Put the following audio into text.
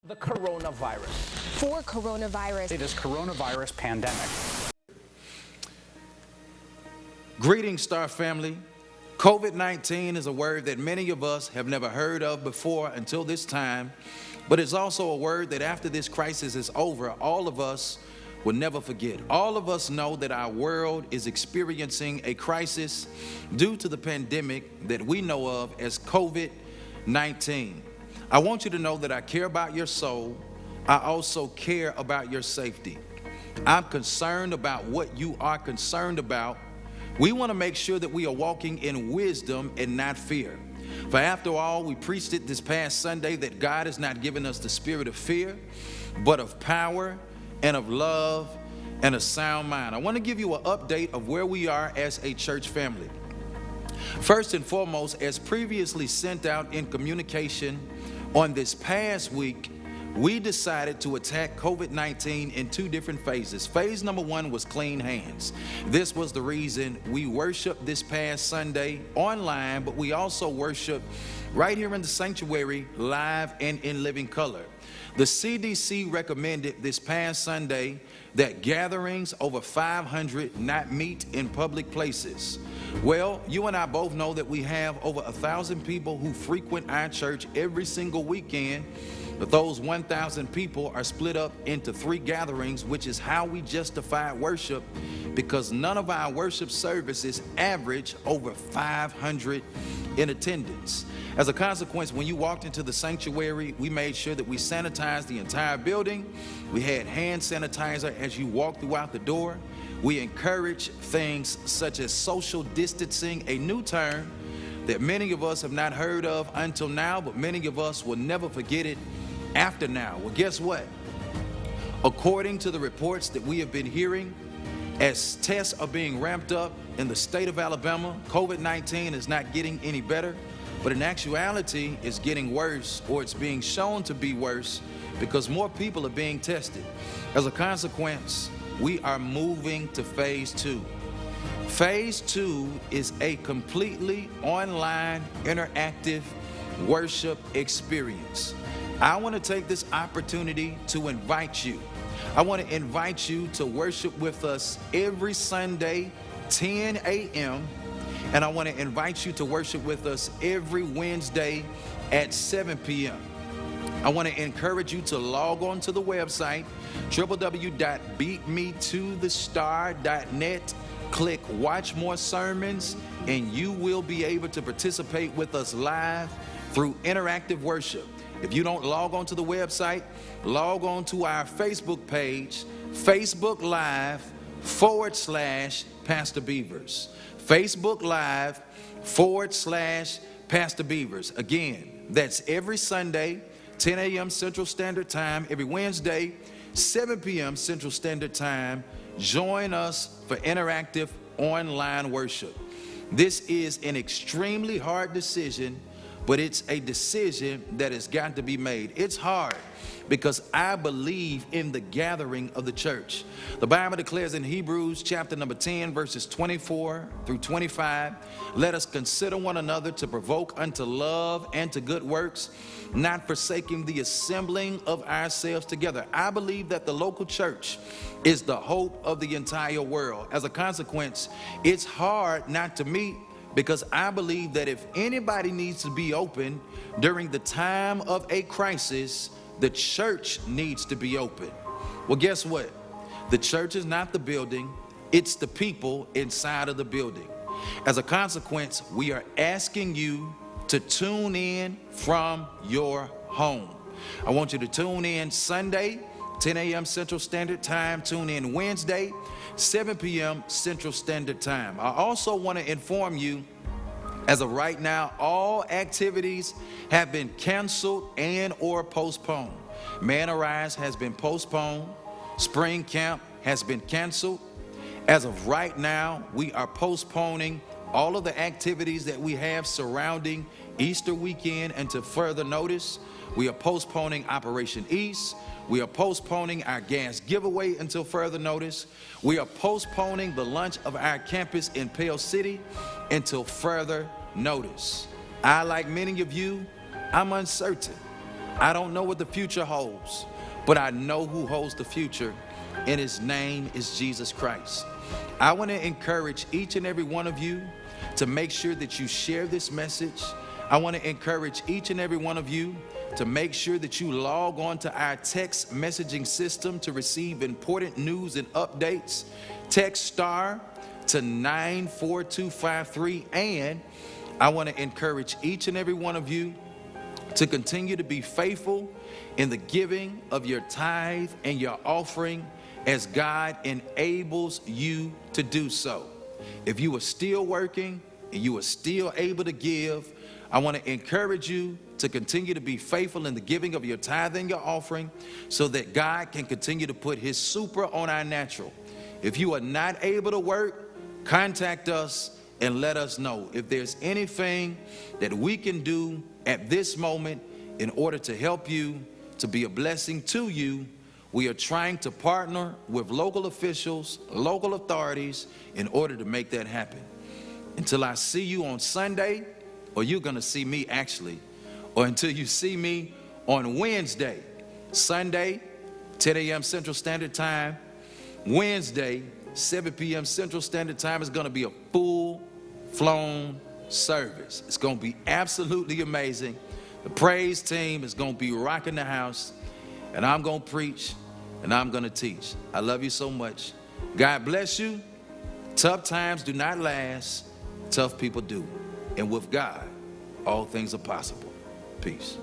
The coronavirus. For coronavirus. It is coronavirus pandemic. Greetings, Star family. COVID-19 is a word that many of us have never heard of before until this time, but it's also a word that after this crisis is over, all of us will never forget. All of us know that our world is experiencing a crisis due to the pandemic that we know of as COVID-19. I want you to know that I care about your soul. I also care about your safety. I'm concerned about what you are concerned about. We want to make sure that we are walking in wisdom and not fear. For after all, we preached it this past Sunday that God has not given us the spirit of fear, but of power and of love and a sound mind. I want to give you an update of where we are as a church family. First and foremost, as previously sent out in communication on this past week, we decided to attack COVID-19 in two different phases. Phase number one was clean hands. This was the reason we worshiped this past Sunday online, but we also worshiped right here in the sanctuary, live and in living color. The CDC recommended this past Sunday that gatherings over 500 not meet in public places. Well, you and I both know that we have over 1,000 people who frequent our church every single weekend, but those 1,000 people are split up into 3 gatherings, which is how we justify worship, because none of our worship services average over 500 in attendance. As a consequence, when you walked into the sanctuary, we made sure that we sanitized the entire building. We had hand sanitizer as you walked throughout the door. We encourage things such as social distancing, a new term that many of us have not heard of until now, but many of us will never forget it after now. Well, guess what? According to the reports that we have been hearing, as tests are being ramped up in the state of Alabama, COVID-19 is not getting any better, but in actuality, it's getting worse, or it's being shown to be worse because more people are being tested. As a consequence, we are moving to phase 2. Phase 2 is a completely online, interactive worship experience. I want to take this opportunity to invite you. I want to invite you to worship with us every Sunday, 10 a.m., and I want to invite you to worship with us every Wednesday at 7 p.m. I want to encourage you to log on to the website, www.beatmetothestar.net. Click Watch More Sermons, and you will be able to participate with us live through interactive worship. If you don't log on to the website, log on to our Facebook page, Facebook Live/Pastor Beavers. Facebook Live/Pastor Beavers. Again, that's every Sunday, 10 a.m. Central Standard Time, every Wednesday, 7 p.m. Central Standard Time. Join us for interactive online worship. This is an extremely hard decision, but it's a decision that has got to be made. It's hard because I believe in the gathering of the church. The Bible declares in Hebrews chapter number 10, verses 24 through 25, let us consider one another to provoke unto love and to good works, not forsaking the assembling of ourselves together. I believe that the local church is the hope of the entire world. As a consequence, it's hard not to meet, because I believe that if anybody needs to be open during the time of a crisis, the church needs to be open. Well, guess what? The church is not the building, it's the people inside of the building. As a consequence, we are asking you to tune in from your home. I want you to tune in Sunday, 10 a.m. Central Standard Time. Tune in Wednesday, 7 p.m. Central Standard Time. I also want to inform you, as of right now, all activities have been canceled and or postponed. Man Arise has been postponed. Spring Camp has been canceled. As of right now, we are postponing all of the activities that we have surrounding Easter weekend until further notice. We are postponing Operation East. We are postponing our gas giveaway until further notice. We are postponing the launch of our campus in Pale City until further notice. I, like many of you, I'm uncertain. I don't know what the future holds, but I know who holds the future, and his name is Jesus Christ. I want to encourage each and every one of you to make sure that you share this message. I want to encourage each and every one of you to make sure that you log on to our text messaging system to receive important news and updates. Text STAR to 94253. And I want to encourage each and every one of you to continue to be faithful in the giving of your tithe and your offering as God enables you to do so. If you are still working and you are still able to give, I want to encourage you to continue to be faithful in the giving of your tithe and your offering so that God can continue to put his super on our natural. If you are not able to work, contact us and let us know if there's anything that we can do at this moment in order to help you, to be a blessing to you. We are trying to partner with local officials, local authorities in order to make that happen. Until I see you on Sunday, or you're going to see me actually, or until you see me on Wednesday. Sunday, 10 a.m. Central Standard Time. Wednesday, 7 p.m. Central Standard Time is going to be a full-flown service. It's going to be absolutely amazing. The praise team is going to be rocking the house, and I'm going to preach, and I'm going to teach. I love you so much. God bless you. Tough times do not last. Tough people do. And with God, all things are possible. Peace.